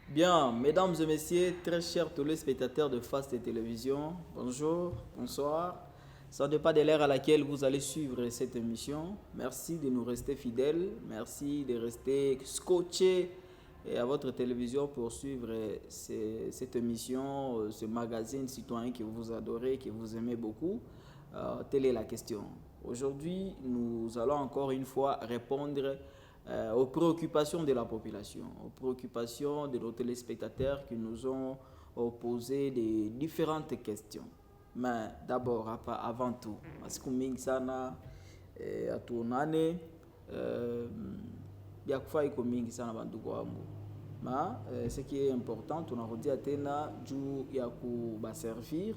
Bien, mesdames et messieurs, très chers téléspectateurs de Fast Télévision, bonjour, bonsoir. Ça ne dépend de l'heure à laquelle vous allez suivre cette émission. Merci de nous rester fidèles, merci de rester scotchés à votre télévision pour suivre cette émission, ce magazine citoyen que vous adorez, que vous aimez beaucoup. Telle est la question. Aujourd'hui, nous allons encore une fois répondre aux préoccupations de la population, aux préoccupations de nos téléspectateurs qui nous ont posé des différentes questions. Mais d'abord, avant tout, parce que mingi sana atuonane ya kufa iko mingi sana bandugu wangu. Ma ce qui est important, tunarudia tena juu ya kubaservir,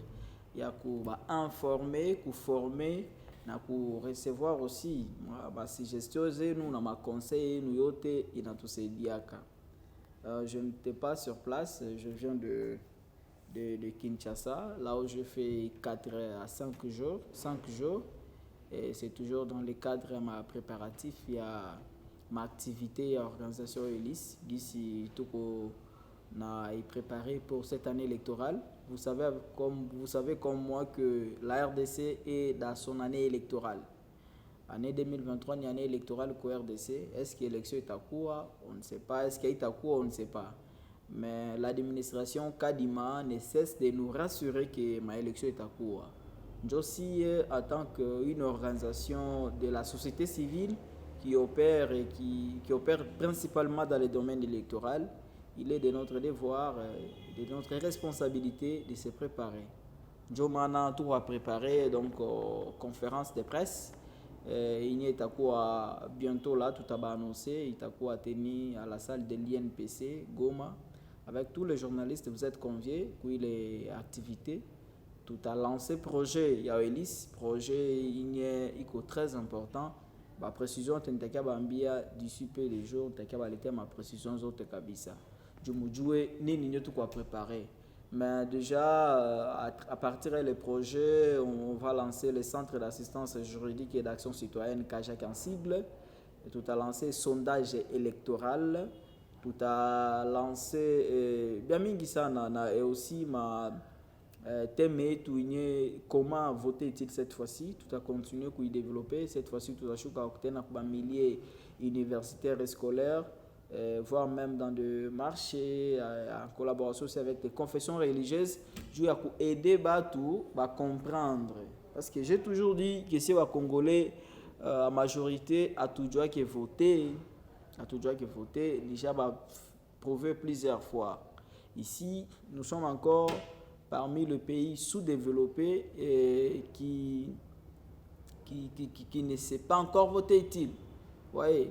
ya kubainformer, kuformer na kurecevoir aussi masuggestion zenu na makonseil yenu yote inatusaidiaka. Je n'étais pas sur place, je viens de Kinshasa, là où je fais 4 à 5 jours, 5 jours, et c'est toujours dans le cadre de ma préparatif, il y a ma activité à organisation ELIS, d'ici tout na est préparé pour cette année électorale. Vous savez comme moi que la RDC est dans son année électorale. Année 2023, une année électorale pour RDC. Est-ce que l'élection est à quoi? On ne sait pas. Est-ce qu'il est à quoi? On ne sait pas. Mais l'administration Kadima ne cesse de nous rassurer que ma élection est à quoi. Je aussi, en tant qu'une organisation de la société civile qui opère et qui opère principalement dans le domaine électoral, il est de notre devoir, de notre responsabilité de se préparer. Joe Mana tout a préparé donc conférence de presse. Il est à quoi bientôt là, tout a annoncé, il est à quoi tenu à la salle de l'INPC, Goma, avec tous les journalistes, vous êtes conviés, puis les activités. Tout a lancé projet, il y a Elis, projet il est très important. Ma précision, d'ici peu de jours, ma précision autres kabisa. Je me jouais ni tout quoi préparer. Mais déjà, à partir des projets, on va lancer le centre d'assistance juridique et d'action citoyenne Kajak en cible. Et tout a lancé sondage électoral. Tout a lancé bien mingi sana et aussi ma thème comment voter-il cette fois-ci. Tout a continué à y développer. Cette fois-ci, tout a chouka obtenir un millier universitaires et scolaires, voire même dans des marchés, en collaboration aussi avec des confessions religieuses, je vais aider Batou à comprendre. Parce que j'ai toujours dit que si les Congolais, en majorité, à tout droit qui voter, à tout droit qui voter, déjà va prouver plusieurs fois. Ici, nous sommes encore parmi les pays sous-développés et qui ne sait pas encore voter utile. Vous voyez,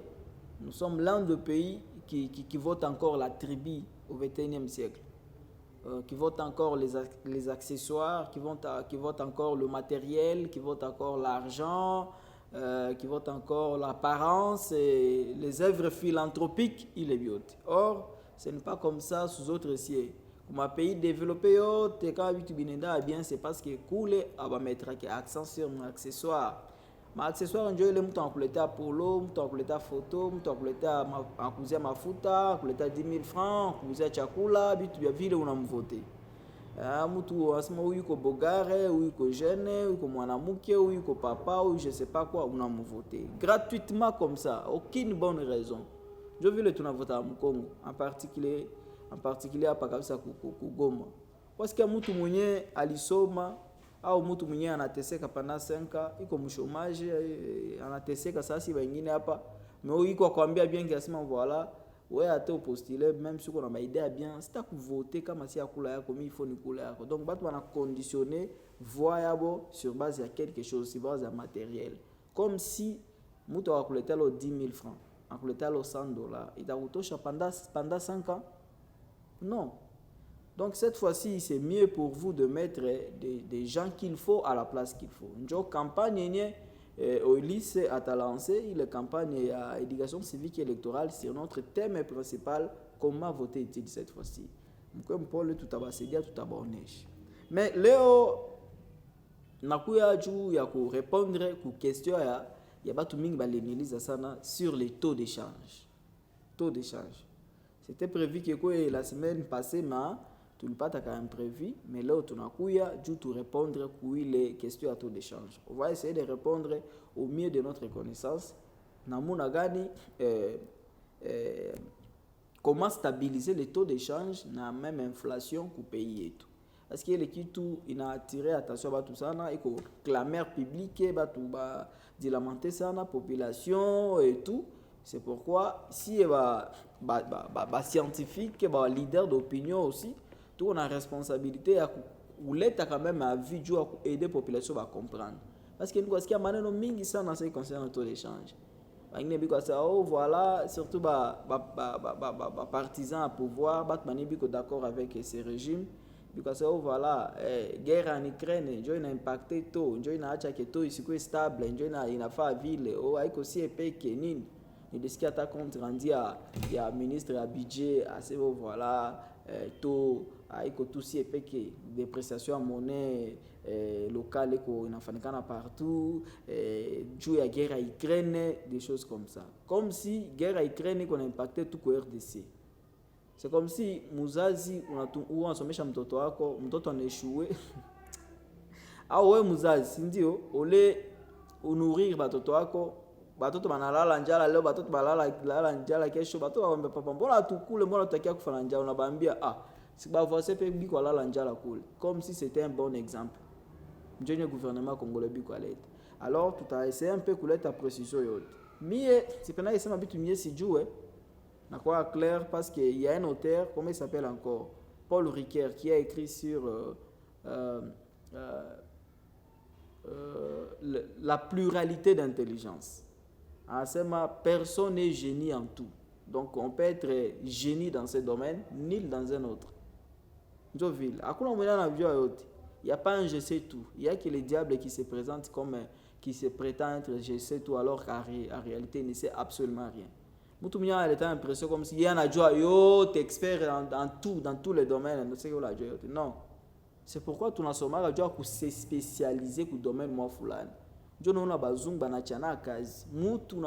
nous sommes l'un des pays qui vote encore la tribu au XXIe siècle, qui vote encore les accessoires, qui vote encore le matériel, qui vote encore l'argent, qui vote encore l'apparence et les œuvres philanthropiques, il est biote. Or, ce n'est pas comme ça sous autres cieux. Comme un pays développé, bien, c'est parce que coule à mettre accent sur mon accessoire. Ma accessoire ndio ile mtu anakuletea polo, mtu anakuletea photo, mtu anakuzia mafuta, anakuletea 10,000 francs, anakuzia chakula, vitu vya vile unamvote. Mtu anasema huyu yuko bogare, huyu yuko jeune, huyu yuko mwanamke, huyu yuko papa, huyu je sais pas quoi, unamvote. Gratuitement comme ça, aucune bonne raison. Je vile tunavota Mkongo, en particulier hapa kabisa kugoma. Parce que mtu mwenye alisoma au mtu mwenye anateseka pana senka iko mshomaji anateseka sasa wengine hapa mais iko akwambia bien kiasema voilà wewe hata upostile même si uko na idée bien sita kuvoter kama si akula yako mais il faut nikula yako donc batu wana conditionner voix yabo sur base ya quelque chose sur base ya matériel comme si mtu akuletea lo 10,000 francs akuletea lo 100 dollars itakutosha pendant 5 ans non. Donc cette fois-ci, c'est mieux pour vous de mettre des gens qu'il faut à la place qu'il faut. Une campagne au lycée à lancé, la campagne à éducation civique et électorale, c'est notre thème principal, comment voter est-il cette fois-ci. Comme Paul tout à basedia tout à bonneige. Mais Léo nakuya juu ya ku répondre ku question ya batu mingi baleniliza sana sur les taux d'échange. Taux d'échange. C'était prévu que quoi la semaine passée, mais tu n'as pas imprévu, mais là, tu n'as pas répondre à les questions à taux d'échange. On va essayer de répondre au mieux de notre connaissance. Namuna gani comment stabiliser les taux d'échange na même inflation au pays et tout. Parce que les kitu ina attiré attention à tout ça na iko clameur publique batu ba dilamenter ça na population et tout. C'est pourquoi si ba scientifique ba leader d'opinion aussi, tout on a responsabilité à ou l'État quand même a vu à aider la population à comprendre. Parce que nous parce qu'il y a maneno mingi sana en ce qui concerne le taux d'échange. Oh, voilà, surtout partisans à pouvoir, d'accord avec ces régimes. Parce que oh, voilà, guerre en Ukraine, il a impacté tout, il a acheté tout, il est stable, il a fait la ville, oh, il a aussi épais que nini. Il a dit compte rendu il y a ministre à budget, assez voilà, tout, il a aussi épais que dépréciation à monnaie locale inafanikana partout, juu ya guerre à Ukraine, des choses comme ça. Comme si guerre à Ukraine qu'on a impacté tout le RDC. C'est comme si muzazi unasomesha mtoto wako, mtoto anaeshue. Au wewe muzazi ndio ole unurir batoto wako, batoto banalala njala leo, batoto balala njala kesho, batoto waombe papa mbona tukule, mbona tutakia kufa njala, unabambia si ba voice pe biko lala njala kule. Comme si c'était un bon exemple. Le gouvernement congolais biko alete. Alors tout a essayé un peu kuleta précision yote. Mie c'est pendant que ça m'a bitu mie si jouer. Na quoi clair parce qu'il y a un auteur, comment il s'appelle encore, Paul Ricoeur, qui a écrit sur la pluralité d'intelligence. Personne n'est génie en tout. Donc on peut être génie dans ce domaine, nul dans un autre. Il n'y a pas un je sais tout. Il y a que le diable qui se présente comme qui se prétend être je sais tout alors qu'en réalité il ne sait absolument rien. Moutoumia a l'impression comme s'il y en a un expert dans tous les domaines. Non. C'est pourquoi tu n'as pas se spécialiser dans le domaine moi fulani. Ndio naona bazungu banachana kazi. Mutu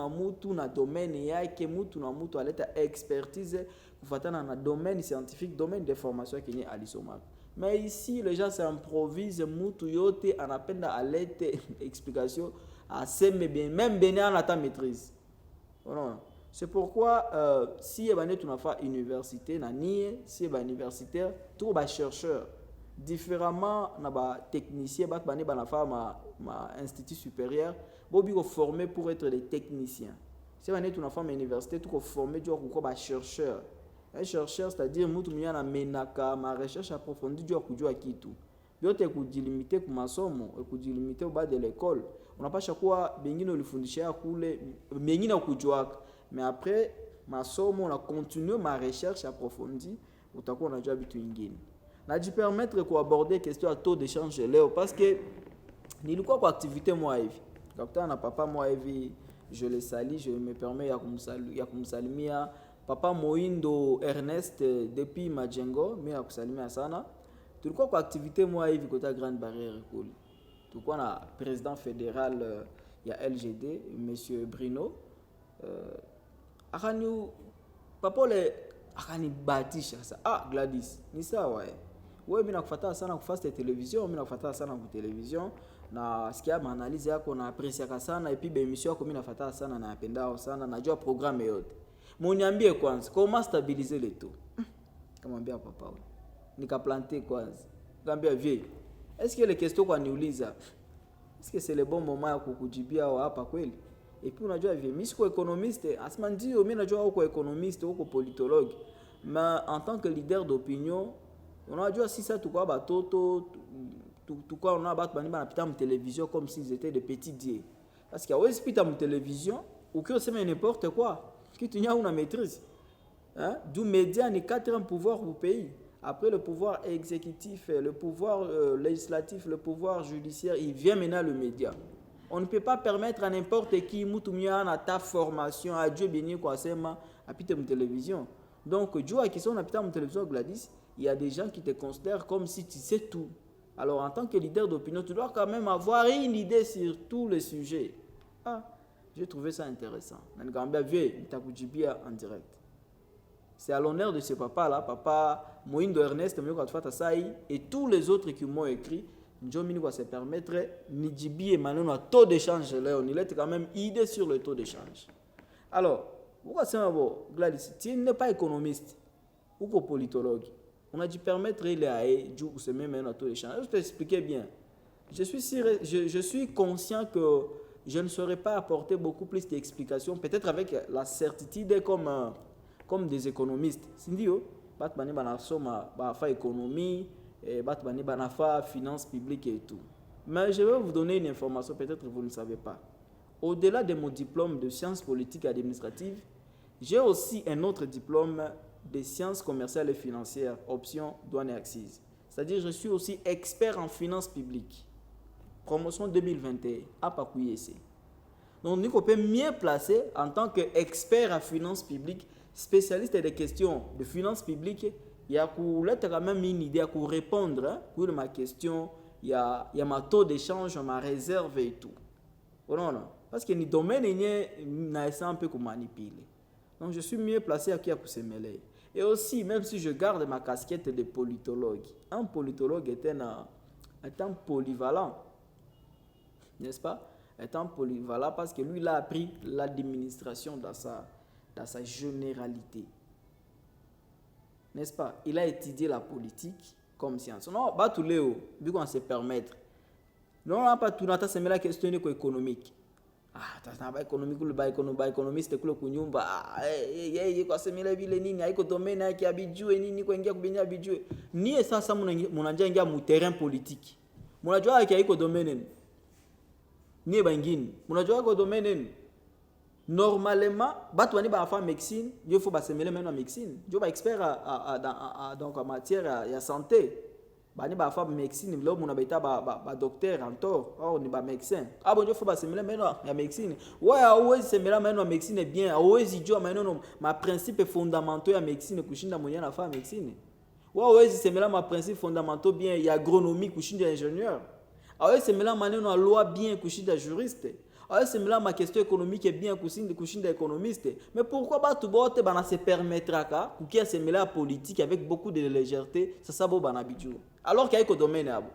na domaine yake, mutu na mutu aleta expertise kufatana na domaine scientifique, domaine de formation kenye alisoma. Mais ici les gens s'improvisent, mutu yote anapenda alete explication aseme bien, même bene anata maîtrise. Non. C'est pourquoi si tu n'as pas université na nie, si ba universitaire, tout ba chercheur différemment na ba technicien ba na fa ma institut supérieur, bobi ko formé pour être des techniciens. Si tu n'as pas une université, tu ko formé tu ko ba chercheur. Un chercheur c'est-à-dire mutu mwenye na menaka ma recherche approfondie tu kujua kitu. Yote kujilimite ku masomo, kujilimite au bas de l'école. Unapasha kuwa bengine ulifundisha kule, bengine kujua. Mais après masomo on a continué ma recherche approfondie, utakuwa unajua vitu vingine. Na permettre ko aborder question à taux d'échange leo parce que nilikuwa kwa activité moi hivi. Kapita na papa moi hivi, je le salue, je me permets ya kumsalimia papa Moindo Ernest depuis Majengo, mimi nakusalimia sana. Tulikuwa kwa activité moi hivi kota Grande Barrière kule. Tulikuwa na président fédéral ya LGD monsieur Bruno akani papa le akani batisha sasa Gladys ni sawa wewe mimi nakufuata sana kufuata television, mimi nakufuata sana kwa television na sikia maanalizi yako na appreciate sana et puis émission yako mimi nafuata sana na napendao sana najua programme yote. Muniambie kwanza comment stabiliser les taux. Kamwambia papa nikaplanter kwanza. Ngambia vie. Est-ce que les questions kwa niuliza est-ce que c'est le bon moment ya kukujibia hapa kweli? Et puis unajua vie mimi siko économiste, asema ndio mimi najua uko économiste, uko politologue. Mais en tant que leader d'opinion, unajua si ça tukwa batoto tukwa on a bat bani banapita mu télévision comme s'ils étaient des petits dieux. Parce que hawezi pita mu télévision ou que c'est n'importe quoi. Kitu nya una maîtrise. Hein? Du média ni quatrième pouvoir au pays. Après le pouvoir exécutif, le pouvoir législatif, le pouvoir judiciaire, il vient maintenant le média. On ne peut pas permettre à n'importe qui mutumia na ta formation à Dieu béni kwa sema apite mu télévision. Donc Dieu qui sont apita mu télévision Gladys, il y a des gens qui te considèrent comme si tu sais tout. Alors en tant que leader d'opinion, tu dois quand même avoir une idée sur tous les sujets. J'ai trouvé ça intéressant. Nangambia vie nitakujibia en direct. C'est à l'honneur de ce papa-là, papa Moindo Ernest, et tous les autres qui m'ont écrit. Njomini va se permettre, Nijibi et Manon, taux d'échange, il est quand même idée sur le taux d'échange. Alors, pourquoi c'est un bon, Gladys, tu n'es pas économiste ou politologue. On a dû permettre il à se mettre un taux d'échange. Je t'expliquer bien. Je suis conscient que je ne saurais pas apporter beaucoup plus d'explications, peut-être avec la certitude comme des économistes. C'est dit, batmani banasoma bafa économie, batmani banafa finance publique et tout. Mais je vais vous donner une information, peut-être que vous ne savez pas. Au-delà de mon diplôme de sciences politiques et administratives, j'ai aussi un autre diplôme de sciences commerciales et financières, option douane et accises. C'est-à-dire, je suis aussi expert en finances publiques. Promotion 2021 à Pakouyese. Donc, nous sommes mieux placés en tant qu'expert en finances publiques, spécialiste des questions de finances publiques. Il y a quand même une idée pour répondre à ma question. Il y a ma taux d'échange, ma réserve et tout. Non. Parce que les domaines sont un peu manipuler. Donc, je suis mieux placé à se mêler. Et aussi, même si je garde ma casquette de politologue, un politologue est un polyvalent. N'est-ce pas? Étant polyvalent parce que lui, il a appris l'administration dans sa généralité. N'est-ce pas? Il a étudié la politique comme science. Non, pas tous les hauts, vu qu'on se permettre. Non, on n'a pas tout, on a la question économique. Ah, économique, le économiste, le kunyumba, kwa semile vile nini, haiko domaine yake ya bijue nini kwa ingia kubenya bijue. Ni sasa mnanja ingia mu terrain politique. Mnajua yake haiko domaine nini. Ni bangine. Mnajua kwa domaine nini. Normalement, batu wani ba fa médecine, il faut ba semile maintenant médecine. Je ba expert donc en matière ya santé. Bani ba fa médecine, là mon abeta ba docteur en tort, ni ba médecin. Ah bon, je faut ba semile maintenant ya médecine. Ouais, always semile maintenant médecine bien, always jo maintenant ma principe fondamentaux ya médecine kushinda mwenye na fa médecine. Ouais, always semile ma principe fondamentaux bien ya agronomie kushinda ingénieur. Always semile maintenant loi bien kushinda juriste. C'est ma question économique est bien kushinda économiste. Mais pourquoi batu bote bana se permettra ka kukia se mêler à politique avec beaucoup de légèreté, ça sabo bana bidjou. Alors qu'il y a un domaine abo.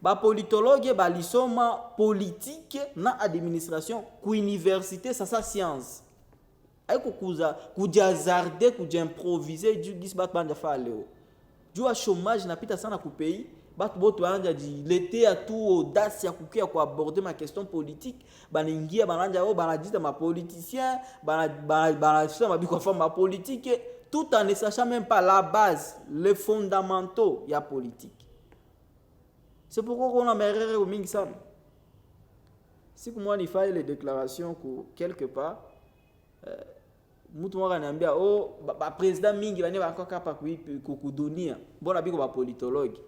Ba politologue ba lisoma politique na administration ku université ça science. Aiko kujazarde improviser du gis bat banda fa leo. Jua chômage na pita sana ku pays. L'été à tout audace à aborder ma question politique baningia bananja banadita ma politicien ma politique tout en ne sachant même pas la base les fondamentaux ya politique. C'est pourquoi on a merere au mingi sana. Si moi il fait les déclarations quelque part mutu mwaka niambia ba président mingi bane ba kapa kukudunia bona biko ba politologue.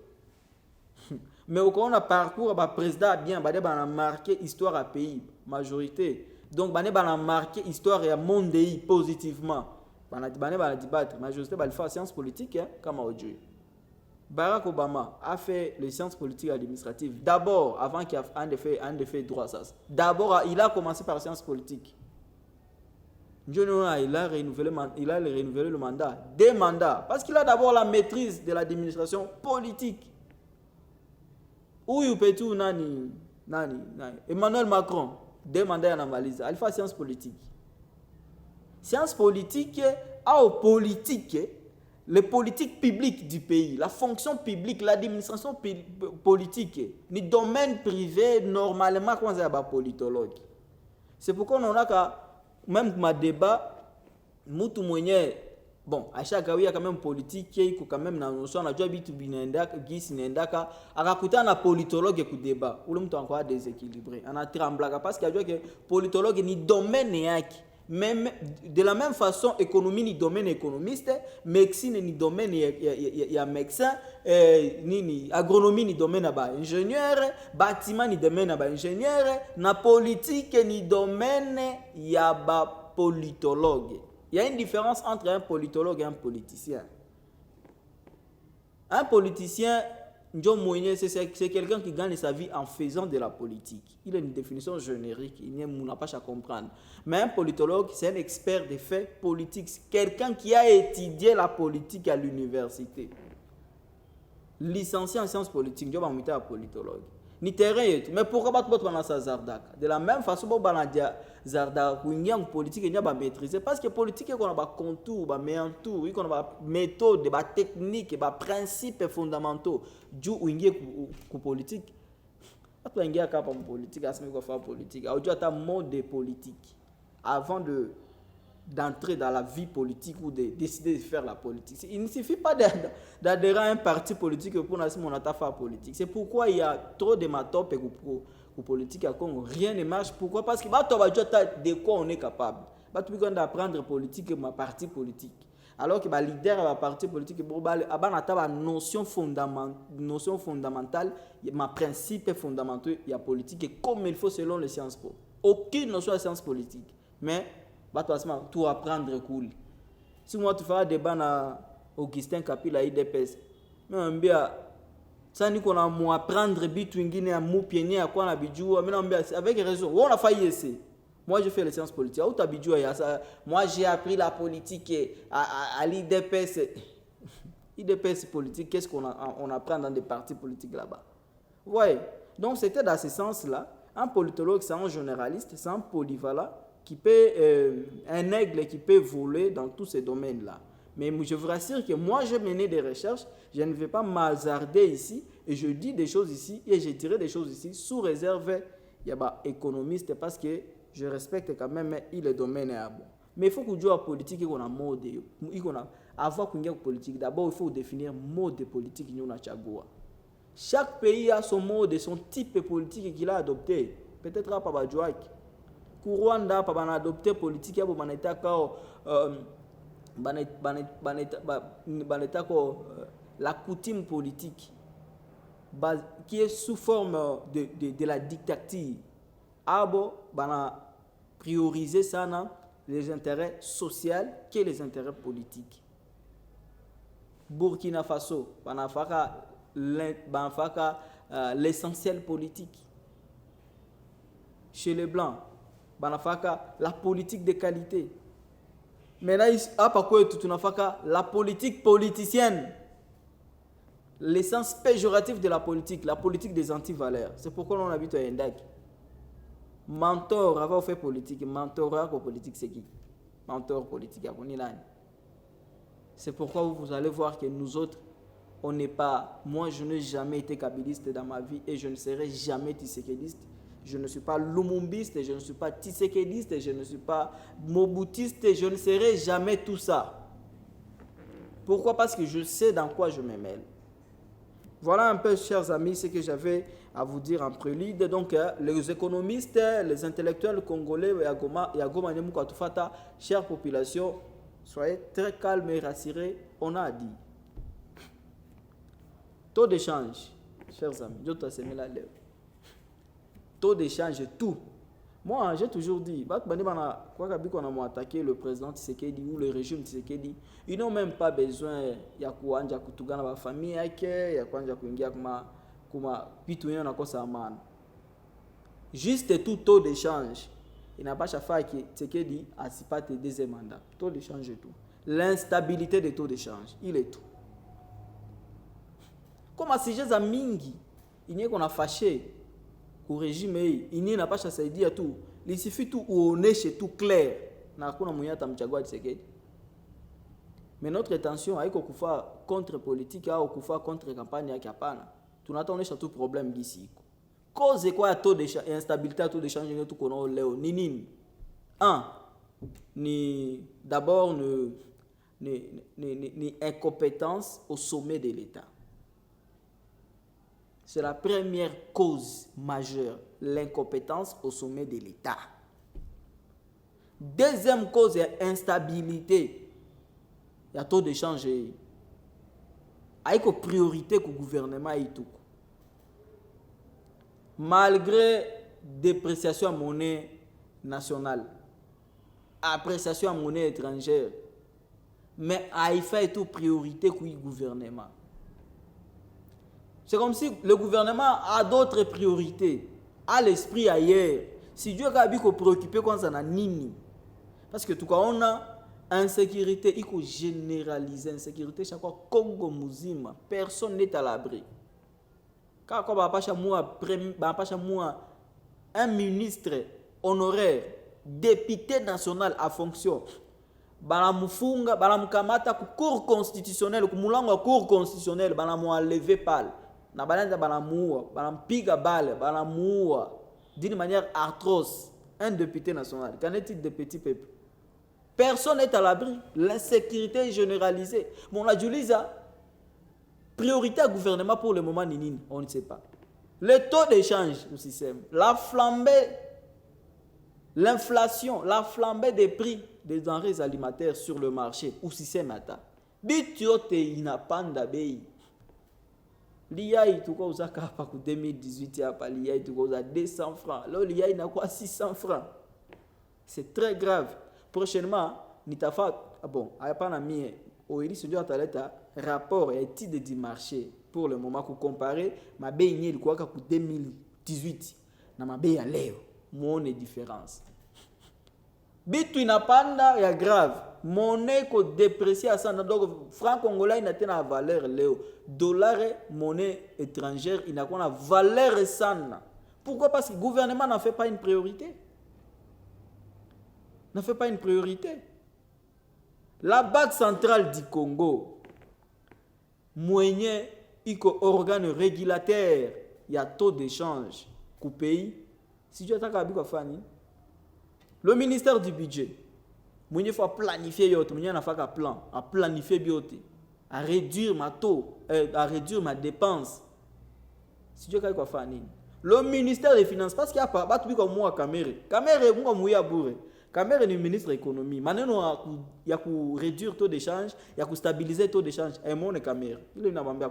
Mais au on a parcours ba président bien a marqué histoire à pays majorité donc a marqué histoire à monde positivement bana débattre majorité ba faire sciences politiques comme aujourd'hui. Barack Obama a fait les sciences politiques administratives d'abord avant qu'il ait fait droit ça. D'abord il a commencé par sciences politiques. Il a renouvelé le mandat, des mandats parce qu'il a d'abord la maîtrise de l'administration politique. Ou petu nani Emmanuel Macron demandé à analyse il fait science politique politique les politiques publiques du pays la fonction publique l'administration politique ni domaine privé normalement quand ça ba politologue c'est pourquoi on a ka même ma débat mutu mwenye bon, à chaque fois, il y a quand même politique qui est quand même dans le notion, on a déjà vu tout binenda, gis nendaka, akakuta na politologue qui débat, ou l'on encore déséquilibré. On a tremblé parce qu'il y a que politologue ni domaine yaki, même de la même façon économie ni domaine économiste, médecine ni domaine ya médecin, ni agronomie ni domaine ba ingénieur, bâtiment ni domaine ba ingénieur, na politique ni domaine ya ba politologue. Il y a une différence entre un politologue et un politicien. Un politicien, John Moïse, c'est quelqu'un qui gagne sa vie en faisant de la politique. Il a une définition générique, il n'a pas à comprendre. Mais un politologue, c'est un expert des faits politiques. Quelqu'un qui a étudié la politique à l'université. Licencié en sciences politiques, je vais un politologue. Ni terrain et tout. Mais pourquoi pas tout dans sa Zardak? De la même façon, on va dire Zardak, où il y a une politique, il y a une maîtrise. Parce que politique, il y a un contour, un méantour, il y a une méthode, des techniques, des principes fondamentaux. Du où il y a une politique. Après, il y a une politique, il y a une politique. Il y a un mode politique. Avant d'entrer dans la vie politique ou de décider de faire la politique. Il ne suffit pas d'adhérer à un parti politique pour faire la politique. C'est pourquoi il y a trop de matopes pour politique à Congo. Rien ne marche. Pourquoi? Parce que de quoi on est capable. On doit apprendre politique et ma parti politique. Alors que le leader de la parti politique, il y a une notion fondamentale, ma principe fondamental, il y a politique comme il faut selon les sciences po. Aucune notion de sciences politiques. Mais tout apprendre cool. Si moi tu fais un débat na Augustin Kapila IDPS, mais on bien ça ni qu'on a moi apprendre bitu ingine ya mupieni ya kwa na bijua, mais on bien avec raison. On a failli essayer. Moi j'ai fait les sciences politiques. Où ta bijua ya ça? Moi j'ai appris la politique à l'IDPS. IDPS politique, qu'est-ce qu'on apprend dans des partis politiques là-bas? Ouais. Donc c'était dans ce sens-là. Un politologue, c'est un généraliste, c'est un polyvalent qui peut, un aigle qui peut voler dans tous ces domaines-là. Mais je vous rassure que moi, j'ai mené des recherches, je ne vais pas m'hasarder ici, et je dis des choses ici, et je dirai des choses ici, sous réserve, il y a des économistes, parce que je respecte quand même le domaine est bon. Mais il faut que la politique, il y a un mode, avant qu'on ait une politique, d'abord, il faut définir le mode de politique qu'il y a. Chaque pays a son mode, son type politique qu'il a adopté. Peut-être pas Badjouak. Rwanda pas adopté politique ya baneta kao la coutume politique qui est sous forme de la dictature. Abo bana prioriser ça les intérêts sociaux que les intérêts politiques. Burkina Faso bana faka l'essentiel politique. Chez les blancs la politique de qualité. Maintenant, la politique politicienne. L'essence péjorative de la politique des antivaleurs. C'est pourquoi on habite à Yendak. Mentor, avant de faire politique, mentorat pour politique, c'est qui? Mentor politique, c'est pourquoi vous allez voir que nous autres, on n'est pas. Moi, je n'ai jamais été kabiliste dans ma vie et je ne serai jamais tshisekidiste. Je ne suis pas lumumbiste, je ne suis pas tshisekidiste, je ne suis pas moboutiste, je ne serai jamais tout ça. Pourquoi? Parce que je sais dans quoi je me mêle. Voilà un peu, chers amis, ce que j'avais à vous dire en prélude. Donc, les économistes, les intellectuels congolais, chère population, soyez très calmes et rassurés. On a dit. Taux d'échange, chers amis, je te sème la lèvre. Taux d'échange, tout. Moi, j'ai toujours dit, quand on a attaqué le président Tshisekedi ou le régime Tshisekedi, ils n'ont même pas besoin de kuanja kutugana ba famille yake, ya kuanja kuingia kuma vitu yenye nakosa amani. Juste tout taux d'échange. Il n'a pas chaffa que Tshisekedi asipate deuxième mandat. Taux d'échange et tout. L'instabilité des taux d'échange, il est tout. Comme si j'ai un mingi, il n'y a qu'on a fâché. Au régime, il n'y a pas chassé dire tout. Il suffit tout où on est chez tout clair. Mais notre attention est contre politique, contre campagne, tout n'attend pas tout problème ici. Cause quoi taux d'instabilité, taux d'échange, tout qu'on a ni un, ni d'abord ni incompétence au sommet de l'État. C'est la première cause majeure, l'incompétence au sommet de l'État. Deuxième cause est l'instabilité. Il y a taux d'échange. Avec une priorité que le gouvernement a tout. Malgré dépréciation de monnaie nationale, appréciation de monnaie étrangère, mais il fait tout priorité que le gouvernement. C'est comme si le gouvernement a d'autres priorités, a l'esprit ailleurs. Si Dieu a dit qu'on préoccupé quand ça n'a nini. Parce que tout cas on a insécurité, il faut généraliser insécurité chaque fois Congo Muzima, personne n'est à l'abri. Quand on va pas un ministre honoraire, député national à fonction, banamufunga, banamkamata ku cour constitutionnelle, ku mulango wa cour constitutionnelle, banamuenlever pale. Na bananda banamuua, banampiga balle, banamuua d'une manière atroce. Un député national, qu'en est-il de petits peuples? Personne n'est à l'abri. L'insécurité est généralisée. Bon, la Julisa, priorité au gouvernement pour le moment, nini, on ne sait pas. Le taux d'échange au système, la flambée, l'inflation, la flambée des prix des denrées alimentaires sur le marché, au système ata. Bitiote inapanda bei. L'IA tout cas aux pour 2018 hapa l'IA tout cas 200 francs. Là l'IA n'a quoi 600 francs. C'est très grave. Prochainement, nitafa bon, hapa na mie oili sio ataleta rapport et étude du marché pour le moment pour comparer ma bei yenye ilikuwa kwa 2018 na ma bei ya leo. Muone différence. Bitu inapanda ya grave. Monnaie ko déprécié à 100 donc franc congolais n'a tena valeur leo. Dollar monnaie étrangère il n'a pas valeur sana. Pourquoi? Parce que le gouvernement n'en fait pas une priorité. Ne fait pas une priorité. La Banque centrale du Congo, moyen, iko organe régulateur, il y a taux d'échange au pays. Si tu attaques à Bikofani, le ministère du budget, moyen faut planifier yote, moyen n'a pas qu'à plan, à planifier biote, à réduire ma taux, à réduire ma dépense. Si tu attaques à Fani, le ministère des Finances, parce qu'il y a pas, bah tu comme moi Kamere, Kamere moi mouya bourre. Kamere est le ministre de l'économie. Maintenant, il y a pour réduire le taux d'échange, il y a pour stabiliser le taux d'échange. Et moi, on est Kamere. Il est un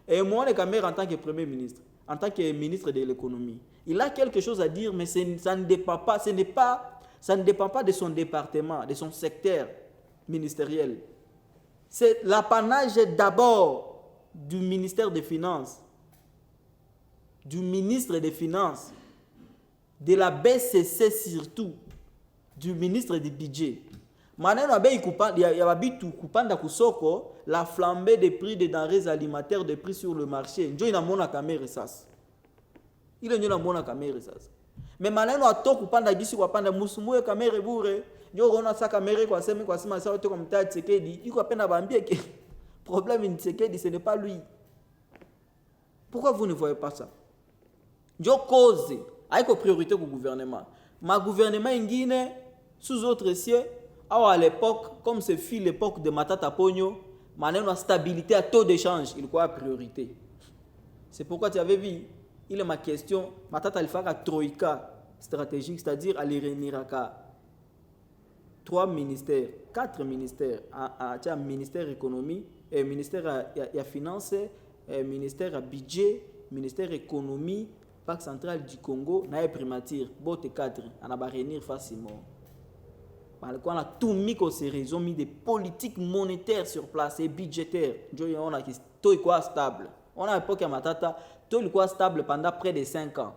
Et moi, on est Kamere en tant que Premier ministre, en tant que ministre de l'économie. Il a quelque chose à dire, mais ça ne dépend pas, ça ne dépend pas de son département, de son secteur ministériel. C'est l'apanage d'abord du ministère des Finances, du ministre des Finances, de la BCC surtout, du ministre du budget. Maneno abe ya babitu kupanda kusoko la flambée des prix des denrées alimentaires, des prix sur le marché. Njo inamona kamera sasa. Ile njo inamona kamera sasa. Mais maneno ato kupanda gisi kupanda musumuye kamera bure. Njo rona sa kamera kwa sema sa oto comme tata Tshisekedi, iko pena bambie que problème ni Tshisekedi ce n'est pas lui. Pourquoi vous ne voyez pas ça? Njo cause haiko priorité au gouvernement. Ma gouvernement ingine sous autres cieux, à l'époque, comme ce fut l'époque de Matata Ponyo, maneno stabilité à taux d'échange, il quoi priorité. C'est pourquoi tu avais vu, il est ma question, Matata il fait un troïka stratégique, c'est-à-dire aller réunir à 3 ministères, 4 ministères, un ministère économie, ministère à finances, ministère à budget, ministère économie, Banque centrale du Congo, na primature, bote 4, on va réunir facilement. On a tout mis qu'on ils ont mis des politiques monétaires sur place et budgétaires. On a tout quoi stable. On a à l'époque à Matata, tout quoi stable pendant près de 5 ans.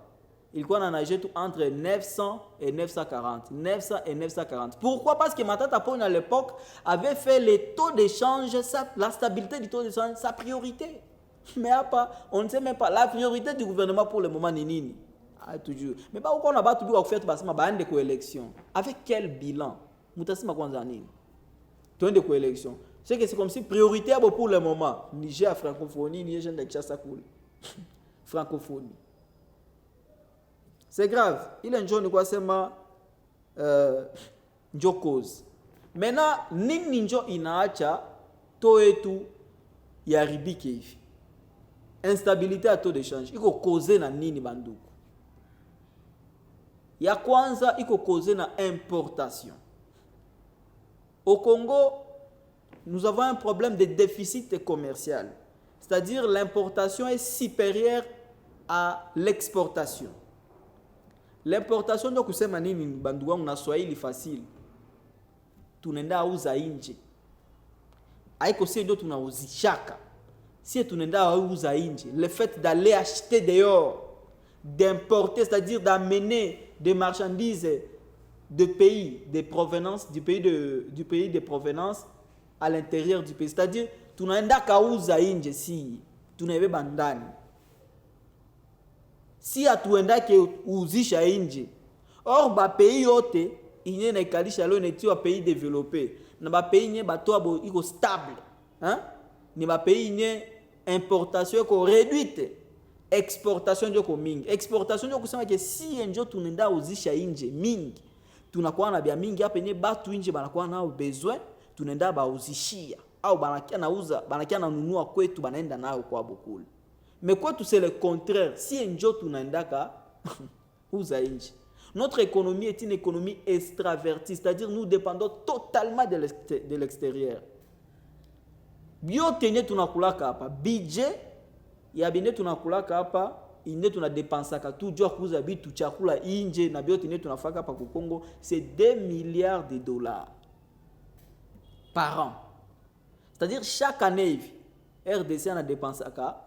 Il quoi en a tout entre 900 et 940. 900 et 940. Pourquoi? Parce que Matata Pone à l'époque avait fait les taux d'échange, la stabilité du taux d'échange, sa priorité. Mais on ne sait même pas. La priorité du gouvernement pour le moment n'est nini. Toujours. Mais pas pourquoi on a pas toujours fait des élections. Avec quel bilan? Moutasima kwanza nini? Toi de élection. C'est comme si priorité pour le moment. Niger francophonie, Niger de Kinshasa cool. Francophonie. C'est grave. Il est un jour quoi sema njo cause. Maintenant nini njo inaacha to etu yaribike hivi. Instabilité à taux d'échange. Iko causer na nini banduku? Ya kwanza iko causer na importation. Au Congo, nous avons un problème de déficit commercial. C'est-à-dire l'importation est supérieure à l'exportation. L'importation, donc, c'est manini banduwa na Swahili facile. Tunaenda auza nje. Haiko sio ndio tunauzishaka. Si tunaenda uza nje, le fait d'aller acheter dehors, d'importer, c'est-à-dire d'amener des marchandises de pays de provenance, du pays de provenance à l'intérieur du pays. C'est-à-dire, tunaenda kauza nje si tunabeba ndani. Si atuenda ke uzisha nje. Or ba pays yote inye na ikalisha leo netiwa pays développé. Na ba pays nye bato abo iko stable. Hein? Ni ba pays nye importation ko réduite. Exportation ndio ko mingi. Exportation ndio kusema ke si njo tunaenda uzisha nje mingi. Tunakuwa na bia mingi hapa yenye batu nje banakuwa nao besoin, tunaenda bauzishia au banakia nauza, banakia nanunua kwetu banaenda nao kwa bokuli. Mais kwetu c'est le contraire. Si njo tunaenda ka uza nje. Notre économie est une économie extravertie, c'est-à-dire nous dépendons totalement de l'extérieur. Biote nye tunakulaka hapa, budget ya bine tunakulaka hapa, ine tunadepensaka tu jua kuuza bitu chakula inje na biote nye tunafaka hapa ku Congo, c'est 2 milliards de dollars par an. C'est-à-dire chaque année RDC a dépensé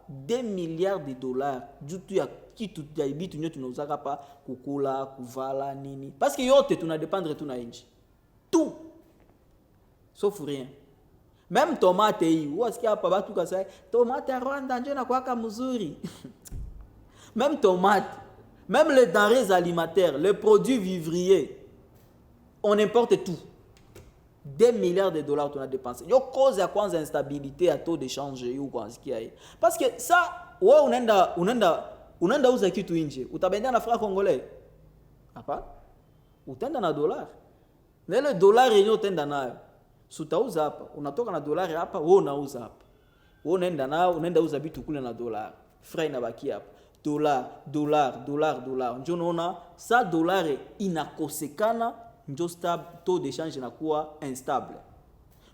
2 milliards de dollars jutu ya kitu ya bitu nye tunauzaka hapa kukula, kuvala nini. Parce que yote tunadépendre tuna inje. Tout. Sauf rien. Même tomate hii, wasikia hapa watu kasai, tomate ya Rwanda ndio inakuwa mzuri. Même tomate, même les denrées alimentaires, les produits vivriers, on importe tout. 2 milliards de dollars on a dépensé. Yo cause ya kwanza instabilité à taux de change yu kwa sikia hii. Parce que ça, wewe unaenda uza kitu nje, utabenda na franc congolais. Hapa? Utaenda na dollar. Na ile dollar yenyewe utaenda nayo. Sutauza hapa, unatoka na dolari hapa, wewe unauza hapa. Wewe unaenda nao, unaenda uza bitu kule na dolari. Frais inabaki hapa. Dollar. Ndio unaona sa dolari inakosekana, ndio stable, taux de change inakuwa instable.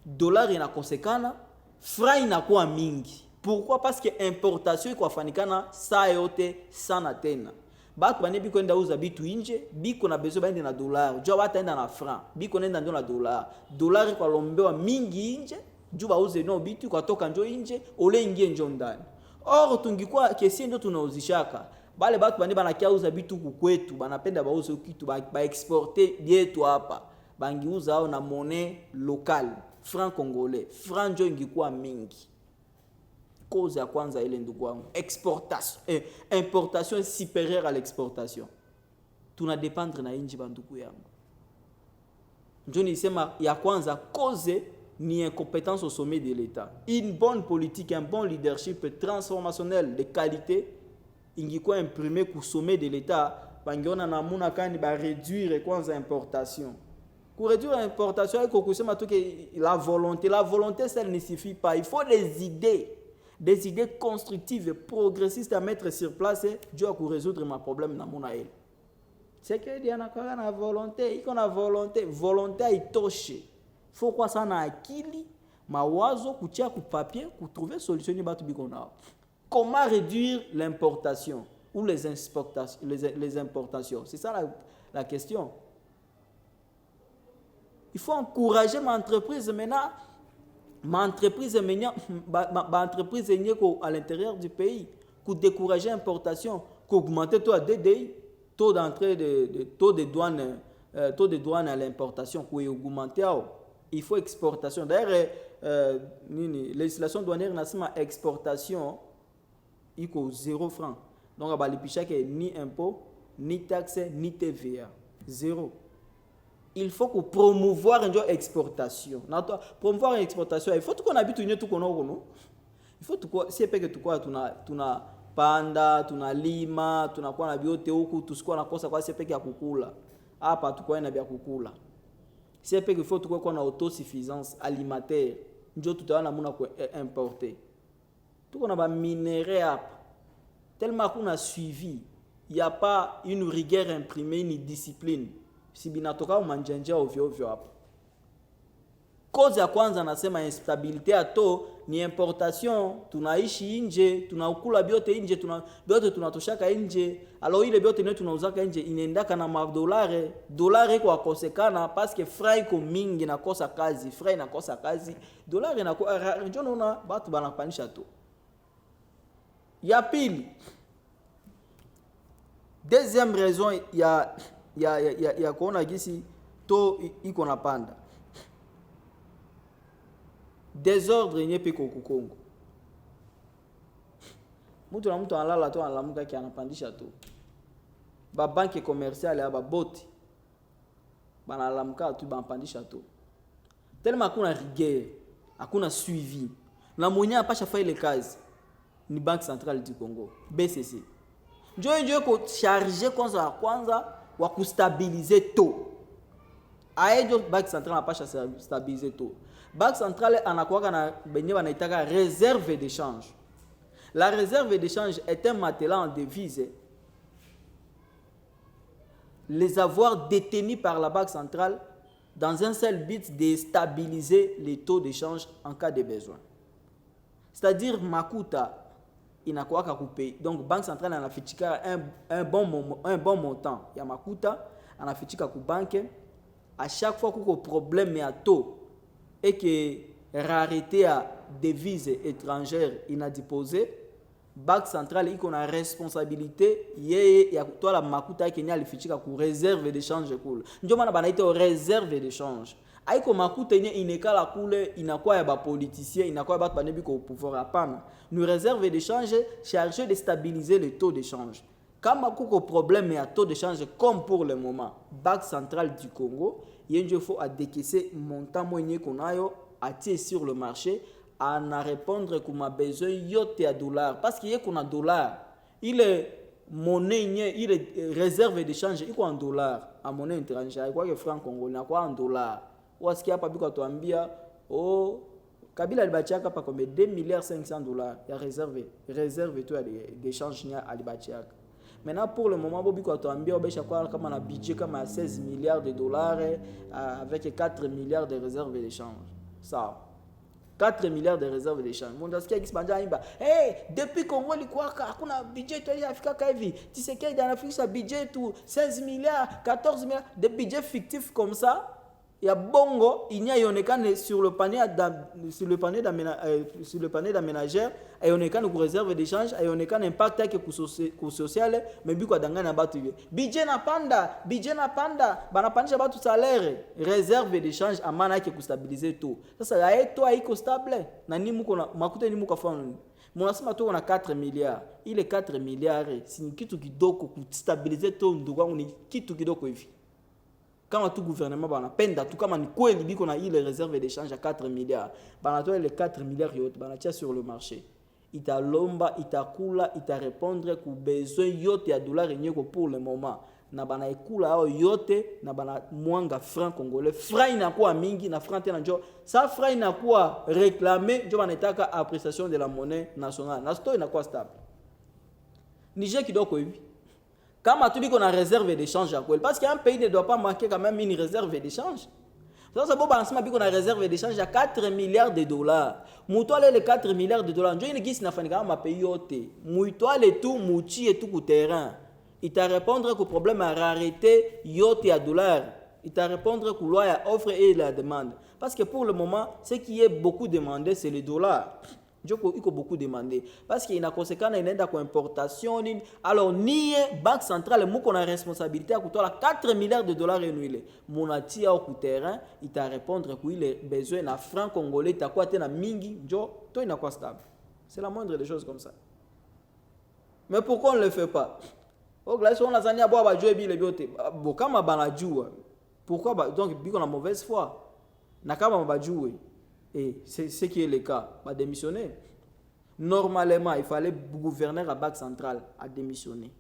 Dolari inakosekana, frais inakuwa mingi. Pourquoi? Parce que importation iko afanikana saa yote sana tena. Batu bane biko enda uza bitu inje, biko na besoin baende na dollar. Jua bataenda na franc, biko nenda ndio na dollar. Dollar kwa lombewa mingi inje, juba uze no bitu kwa toka njo inje, ole ingie njo ndani. Or tungikuwa kesi ndio tunauzishaka. Bale batu bane banakia uza bitu kukwetu, banapenda bauze kitu ba exporter bietu hapa. Bangiuza au na monnaie locale, franc congolais. Franc njo ingikuwa mingi. Cause ya kwanza ile ndugu wangu, exportation importation supérieure à l'exportation. Tunadépendre na inji bandugu yangu. Ndio nisema ya kwanza cause ni incompétence au sommet de l'État. Une bonne politique, un bon leadership transformationnel de qualité ingikuwa imprimé ku sommet de l'État, bangiona namuna kani ba réduire kwanza importation. Pour réduire l'importation, il faut kusema tu que la volonté ça ne suffit pas, il faut des idées constructives et progressistes à mettre sur place, Dieu a pour résoudre ma problème dans mon aile. C'est que il y a une volonté, il y a une volonté à y toucher. Faut quoi ça na akili, mawazo kutia ku papier, pour trouver solution ni batu bikona. Comment réduire l'importation ou les importations? C'est ça la question. Il faut encourager ma entreprise maintenant. Ma entreprise à l'intérieur du pays, pour décourager l'importation, pour augmenter taux de DDI, taux d'entrée taux de douane à l'importation, pour augmenter. Il faut exportation. D'ailleurs, la législation douanière n'a pas exportation, il faut 0 francs. Donc, il n'y a ni impôt, ni taxe, ni TVA. 0. Il faut que promouvoir une exportation. Promouvoir une exportation, il faut qu'on habite une tout qu'on il faut que si que tu quoi tuna panda, tuna lima, tuna kwa na biote huku tusikuwa nakosa kwa si peke ya kukula. Hapa tukua na bia kukula. Si peke il faut tukua na autosuffisance alimentaire. Ndio tutaona muna kwa importer. Tuko na ba minerais hapa. Tellement qu'on a suivi, il y a pas une rigueur imprimée ni discipline. Si binatoka umanjanja ovyo ovyo hapo. Cause ya kwanza nasema instabilité ato ni importation, tunaishi nje, tunakula biote nje, biote tunatoshaka nje. Alors ile biote ne tunauzaka nje inaendaka na $, dolari kwa kosekana parce que franc iko mingi nakosa kazi, franc inakosa kazi, dolari inakuwa ndio unaona watu banapanisha tu. Ya pili, deuxième raison ya kuona gisi to iko na panda, désordre yenye piko kukongo. Mtu na mtu analala tu analamuka ki anapandisha tu. Ba banque commerciale ya ba boti banalamuka tu banapandisha tu. Tellement hakuna rigueur, hakuna suivi. Na mwenye apasha fa ile kazi ni Banque Centrale du Congo, BCC. Njo ko charger kwanza wa kustabiliser taux. Aejo Banque Centrale apasha stabiliser taux. Banque Centrale anakuwa na benye banaitaka réserve d'échange. La réserve d'échange est un matelas en devise. Les avoirs détenus par la Banque Centrale dans un seul but de stabiliser les taux d'échange en cas de besoin. C'est-à-dire makuta inakuwa coupé. Donc Banque Centrale anafichika un bon montant ya makuta anafichika ku banque. À chaque fois qu'il y a un problème ya taux et que rareté à devises étrangères inadisposées, Banque Centrale iko na responsabilité yeye ya kutoa la makuta yake ni alifichika ku réserve d'échange kule. Ndio maana banaita réserve d'échange. Aiko makuta yenye inekala kule inakuwa ya ba politicien, inakuwa ya batu banebi ko pouvoir hapana. Nous réserve d'échange chargée de stabiliser le taux d'échange. Kama kuko problème ya taux d'échange comme pour le moment, Banque Centrale du Congo, il faut décaisser montant moyen konayo atie sur le marché à répondre que ma besoin yote à dollar parce qu'il y a qu'on a dollar, il est monnaie, il est réserve d'échange, il est en dollar, à monnaie étrangère, quoi que franc congolais, quoi en dollar. Ou est-ce qu'il y a pas beaucoup de ambia oh Kabila alibachaka pa comme 2 milliards 500 dollars, il y a réserve tout d'échange nia alibachaka. Maintenant pour le moment bobi ko tuambia obesha kwa kama na budget kama 16 milliards de dollars avec 4 milliards de réserves d'échange. Ça 4 milliards de réserves d'échange. Mon dossier expandé imba. Depuis Congo likuwa hakuna budget tu afika hivi. Tu sais qu'il y a un budget tout 16 milliards, 14 milliards de budget fictif comme ça. Il y a bongo, il n'y a yonekane sur le panier d'aménagère, et yonekane ku réserve d'échange, et yonekane impact yake ku social, mais bi kwa dangana batu ye. Budget na panda, bana pandisha batu salaire, réserve d'échange amana yake ku stabiliser tout. Sasa ya eto haiko stable, na ni muko na makuta ni muko fanya. Munasema tu na 4 milliards. Ile 4 milliards, si kitu kidoko ku stabiliser tout ndugu wangu ni kitu kidoko hivi. Kama tout gouvernement banapenda tu kama ni kweli biko na ile réserve d'échange à 4 milliards, banatoa les 4 milliards yote banatia sur le marché. Italomba, itakula, itarépondre ku besoin yote ya dollars nyeko pour le moment. Na banaikula hao yote na bana mwanga franc congolais. Franc inakuwa mingi na franc tena njo. Sa franc inakuwa réclamé njo banataka appréciation de la monnaie nationale. Na sto inakuwa stable. Niger kidoko hivi. Kama tu biko na réserve d'échange à quoi? Parce qu'un pays ne doit pas manquer quand même une réserve d'échange. Ça c'est bon balancement biko na réserve d'échange à 4 milliards de dollars. Mutoale les 4 milliards de dollars. Njo une gisi na fanika ma pays yote. Mutoale tout muchi et tout ku terrain. Il t'a répondre que problème à rareté yote à dollars. Il t'a répondre que loi à offre et la demande. Parce que pour le moment, ce qui est beaucoup demandé c'est le dollar. Il faut beaucoup demander parce qu'il y a une conséquence de importation. Alors ni banque centrale moko na responsabilité à kutola 4 milliards de dollars renouvelés monati au terrain il t'a répondre que il a besoin na franc congolais ta quoi na mingi njo to ina quoi stable. C'est la moindre des choses comme ça. Mais pourquoi on ne le fait pas? Oh glace on a zania boa ba jouer bile biote bo kama banajua pourquoi donc biko na mauvaise foi na kama ba jouer. Et c'est ce qui est le cas. Va démissionner. Normalement, il fallait le gouverneur à Banque Centrale à démissionner.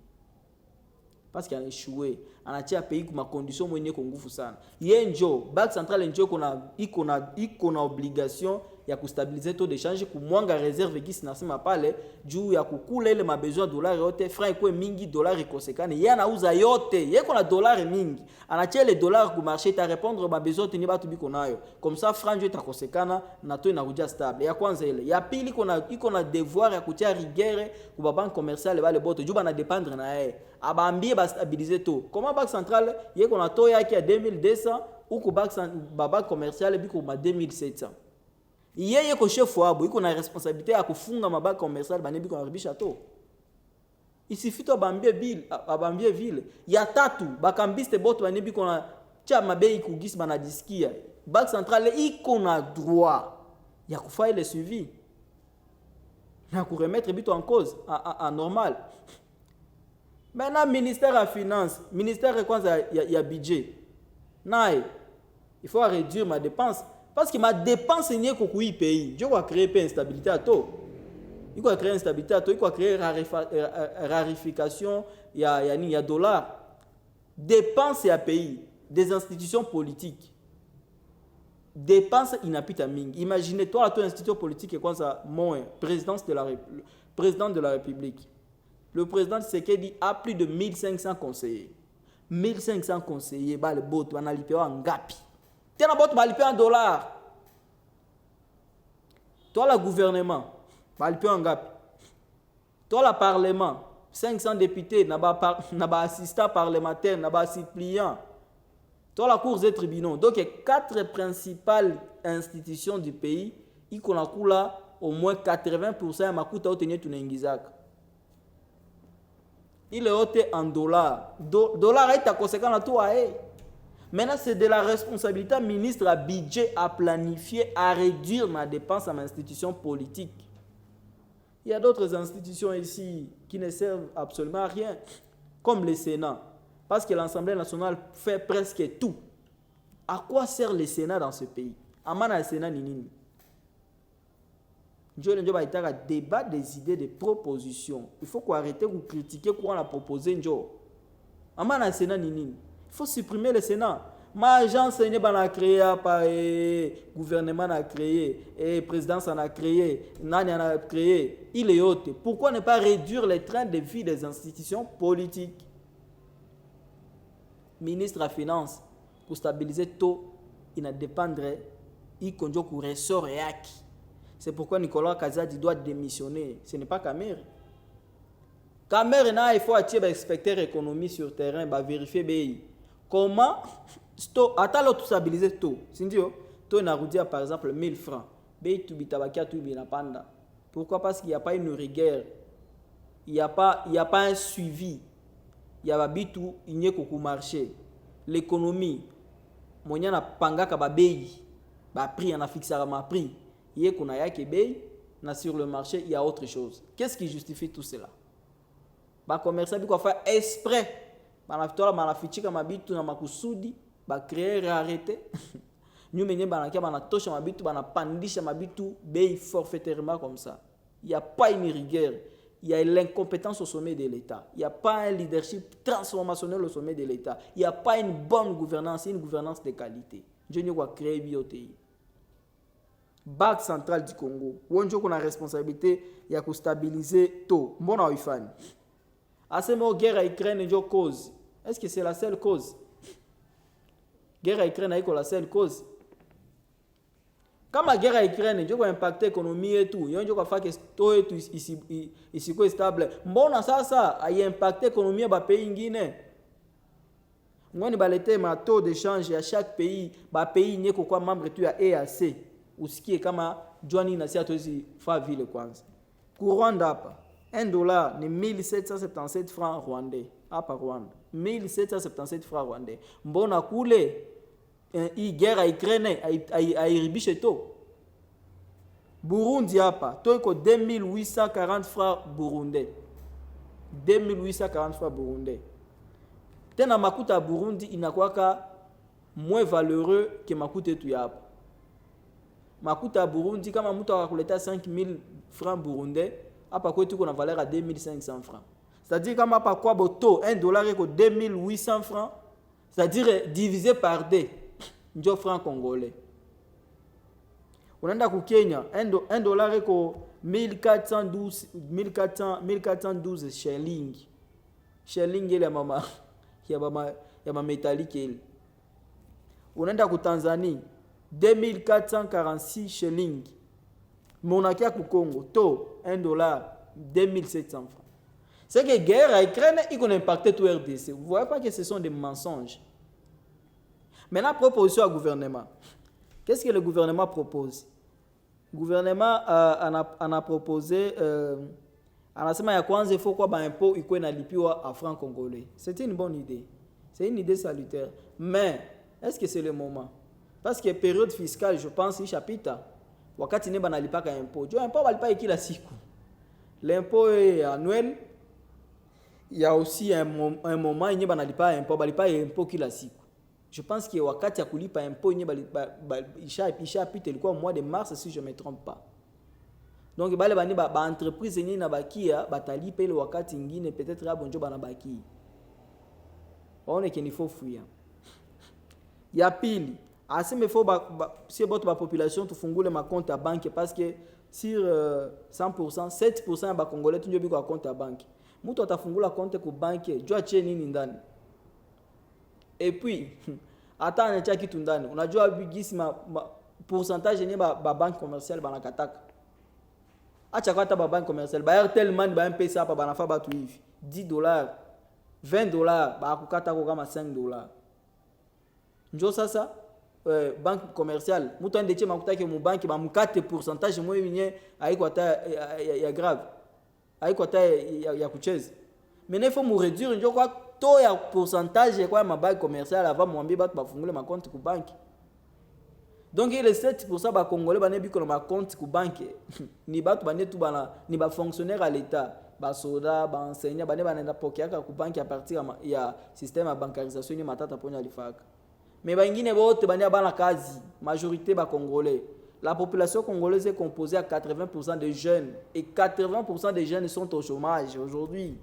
Parce qu'il a échoué. On a tia pays comme condition moyenne qu'on gouffe ça. Yenjo, Banque Centrale enjo qu'on a obligation ya kustabiliser taux d'échange ku mwanga réserve qui sinasema pale juu ya kukula ile mabesoin dollar yote franc kwa mingi dollar ikosekane yana uza yote yeko na dollar mingi anatia les dollars ku marché ta répondre mabesoin teni batu biko nayo comme ça franc jo takosekana na to inakuja stable ya kwanza ile ya pili iko na devoir ya kutia rigueur ku ba banque commerciale ba le boto juu bana dépendre na yeye abambie ba stabiliser taux comment banque centrale yeko na taux yake ya 2200 ou ku banque commerciale biko ma 2700. Yeye ko chef wabo iko na responsabilité ya kufunga mabaki commercial banebi ko haribisha to. Il suffit de bambie ville. Il y a tatu, bakambiste boto banebi kona cha mabei kugisi banadisikia. Banque centrale iko na droit ya kufanya le suivi. Na ku remettre bito en cause en normal. Maintenant ministère à finance, ministère kwanza ya budget. Nae, il faut réduire ma dépense parce que ma dépense n'est qu'au pays. Je vais créer une instabilité à tout. Il faut créer une instabilité à tout, il faut créer rarification, il y a dollars. Dépenses à pays, des institutions politiques. Dépenses inapita mingi. Imaginez-toi à ton institution politique et quoi ça, mon président de la République. Le président Tshisekedi a plus de 1500 conseillers. 1500 conseillers, bah le bot, on a lipé en gapi. Tiens, bot, on a lipé en dollars. Toi, le gouvernement, on a lipé en gapi. Toi, le parlement, 500 députés, on a assistant parlementaire, on a suppliant. Toi, la cour des tribunaux. Donc, il y a 4 principales institutions du pays. Il y a au moins 80% de makuta obtenir tout n'engizak. Il est ôté en dollars. Dollars est à conséquence à toi. Maintenant, c'est de la responsabilité du ministre à budget à planifier, à réduire ma dépense à ma institution politique. Il y a d'autres institutions ici qui ne servent absolument à rien, comme le Sénat. Parce que l'Assemblée nationale fait presque tout. À quoi sert le Sénat dans ce pays? Amana le Sénat nini. Je vais débat des idées, des propositions. Il faut qu'on arrête de critiquer quoi on a proposé. Amana le Sénat nini. Il faut supprimer le Sénat. Ma agence n'a créé, par gouvernement a créé, et présidence en a créé, Nani en a créé. Il est haute. Pourquoi ne pas réduire les trains de vie des institutions politiques? Ministre à Finance, pour stabiliser tout, il ne dépendrait, il conduit au ressort et acquis. C'est pourquoi Nicolas Kazadi doit démissionner. Ce n'est pas Kamer. Kamer, il faut attirer les inspecteurs économiques sur le terrain, vérifier comment attends tout stabiliser tout. Sindio, tout n'a par exemple 1000 francs. Pourquoi? Parce qu'il n'y a pas une rigueur. Il n'y a pas un suivi. Il y a bitu inye koku marché. L'économie, monya na pangaka ba bei, ba prix on a fixé ma prix. Yé kuna yake bei, na sur le marché il y a autre chose. Qu'est-ce qui justifie tout cela? Ba commerçant biko faire exprès. Ba na fitola ba na fichika mabitu na makusudi, ba créer rareté. Nous menye ba na kia ba na tosha mabitu, ba na pandisha mabitu bei forfaitairement comme ça. Il n'y a pas une rigueur. Il y a l'incompétence au sommet de l'État. Il n'y a pas un leadership transformationnel au sommet de l'État. Il n'y a pas une bonne gouvernance, une gouvernance de qualité. Je ne vois créer biotéi. Banque centrale du Congo. On a la responsabilité de stabiliser tout. Bon, on a à ce moment, guerre à Ukraine est une cause. Est-ce que c'est la seule cause? Guerre à Ukraine est la seule cause. Quand la guerre à Ukraine, je vais impacter l'économie et tout. Je vais faire que tout est ici stable. Bon, ça a impacté l'économie des pays guinéens. Moi, le taux d'échange à chaque pays, pays n'est que membre de l'EAC. Ou ce qui est comme Johnny Nassia Tozi Faville Kwanza. Pour Rwanda, $1 est 1777 francs rwandais. À Rwanda. 1777 francs rwandais. Bon, à couler. La guerre à Ukraine a irribiché tout. Burundi apa, to iko 2840 francs burundais. 2840 francs burundais. Tena makuta Burundi inakuwa moins valeureux que makuta yetu hapa. Makuta Burundi kama mtu akakuleta 5000 francs burundais, hapa kwetu kuna valeur à 2500 francs. C'est-à-dire kama hapa kwa boto $1 iko 2800 francs, c'est-à-dire divisé par 2. Njo franc congolais. Unaenda ku Kenya, $1 iko 1412 shilling. Shilling ile mama ya métallique ile. Unaenda ku Tanzania, 2446 shilling. Monakia ku Congo, to $1 2700 francs. C'est que guerre à Ukraine, il a impacté tout RDC. Vous voyez pas que ce sont des mensonges. Maintenant, proposition au gouvernement. Qu'est-ce que le gouvernement propose? Le gouvernement en a proposé anasema ya kwanza il faut quoi ba impôt ikuwe nalipiwa à franc congolais. C'est une bonne idée. C'est une idée salutaire. Mais est-ce que c'est le moment? Parce que période fiscale, je pense, ishapita. Wakati ne banalipaka impôt. Jo impôt balipa kila siku. L'impôt est annuel. Il y a aussi un moment nye banalipa impôt kila siku. Je pense que wakati ya kulipa impôt nye ishapita ilikuwa au mois de mars si je ne me trompe pas. Donc bale bani ba entreprise yenye na bakia batalipa ile wakati ingine peut-être ya bonjo bana baki. Waone que il faut fuir. Ya pili, aseme faut si boto ba population tufungule ma compte à banque parce que sur 100%, 7% ya ba congolais tunjo biko compte à banque. Mtu atafungula compte ku banque, jua che nini ndani. Et puis hata anacha kitu ndani. Unajua bigisi pourcentage yenye ba banque commerciale banakataka. Acha kwa ba banque commerciale ba Airtel man ba mpesa hapa banafa batu hivi $10 $20 ba kukata kwa kama $5. Njo sasa banque commerciale mtu andeche makutake mu banki ba mkate pourcentage mwe yenye haiko hata ya grave haiko hata ya kucheza. Mais il faut mu réduire njo kwa to ya pourcentage kwa ma banque commerciale avant mwambie batu bafungule ma compte ku banki. Donc il est 7% ba congolais banebi ko ma compte ku banque ni batu banetu bana ni ba fonctionnaire à l'état ba soda ba enseignant banenda pokeaka ku banque à partir ya système de bancarisation ni matata ponya lifaka. Mais bangine bote bania bana kazi majorité ba congolais. La population congolaise est composée à 80% de jeunes et 80% des jeunes sont au chômage aujourd'hui.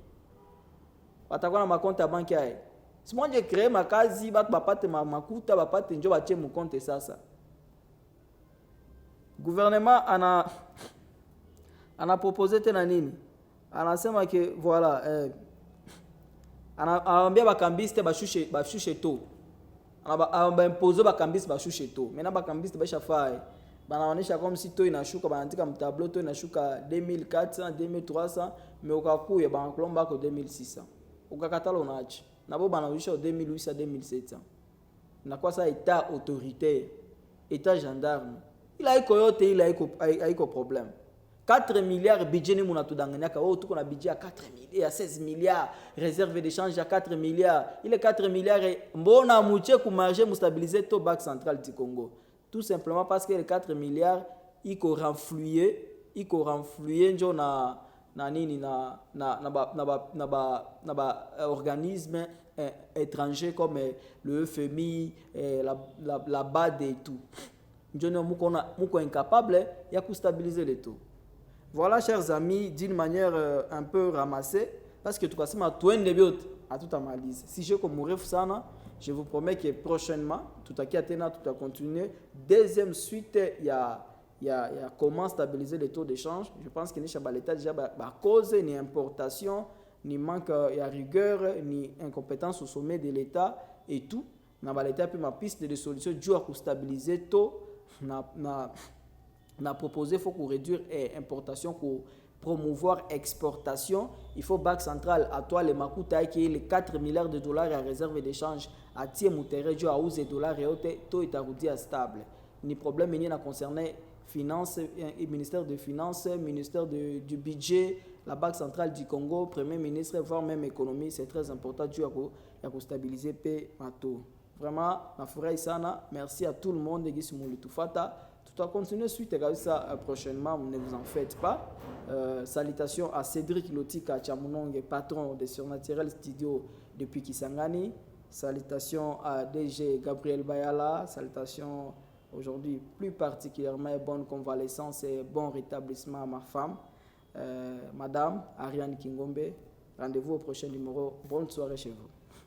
Batakuwa na ma compte à banque yae. Si moi j'ai créé ma kazi bat bapate makuta bapate njo batie mu compte sasa. Gouvernement ana proposé tena nini? Anasema que voilà anaambia bakambiste bashushe to. Aba imposer bakambiste bashushe to. Maintenant bakambiste basha fae. Banaonesha comme si to inashuka banaandika mtableau to inashuka 2400 2300 mais ukakuya banakulomba ko 2600. Ukakatala unaacha. Nabo banawisha 2800 2700. Na kwa ça état autoritaire, état gendarme. Il a yote il a problème. 4 milliards budget ni munatudanganyaka tuko na budget à 4 milliards, 16 milliards, réserve d'échange à 4 milliards. Il est 4 milliards mbona muche ku marché mustabiliser to banque centrale du Congo. Tout simplement parce que les 4 milliards iko renflouer njo na nini na organisme étranger comme le FMI, la BAD et tout. Nous incapable de stabiliser les taux. Voilà, chers amis, d'une manière un peu ramassée, parce que tout cas, à tout analyse. Si je mourir sana, je vous promets que prochainement, tout à continuer. Deuxième suite, il y a comment stabiliser les taux d'échange. Je pense que l'État déjà cause ni importation, ni manque de rigueur, ni incompétence au sommet de l'État et tout. L'État peut ma piste de solutions dures pour stabiliser les taux. Na proposé faut qu'on réduire importation pour promouvoir exportation. Il faut banque centrale à toi les makuta qui est les 4 milliards de dollars à réserve d'échange à tiers mouteré du à 11 dollars et taux est arrondi à stable. Ni problème ni na concerné finance et ministère de finances, ministère du budget, la banque centrale du Congo, premier ministre voire même économie, c'est très important du à stabiliser p mato. Vraiment, na furahi sana. Merci à tout le monde qui sont tout fata. Tout à continuer suite et ça prochainement, ne vous en faites pas. Salutations à Cédric Lotika Chamunong, patron de Surnaturel Studio depuis Kisangani. Salutations à DG Gabriel Bayala. Salutations aujourd'hui plus particulièrement bonne convalescence et bon rétablissement à ma femme, Madame Ariane Kingombe. Rendez-vous au prochain numéro. Bonne soirée chez vous.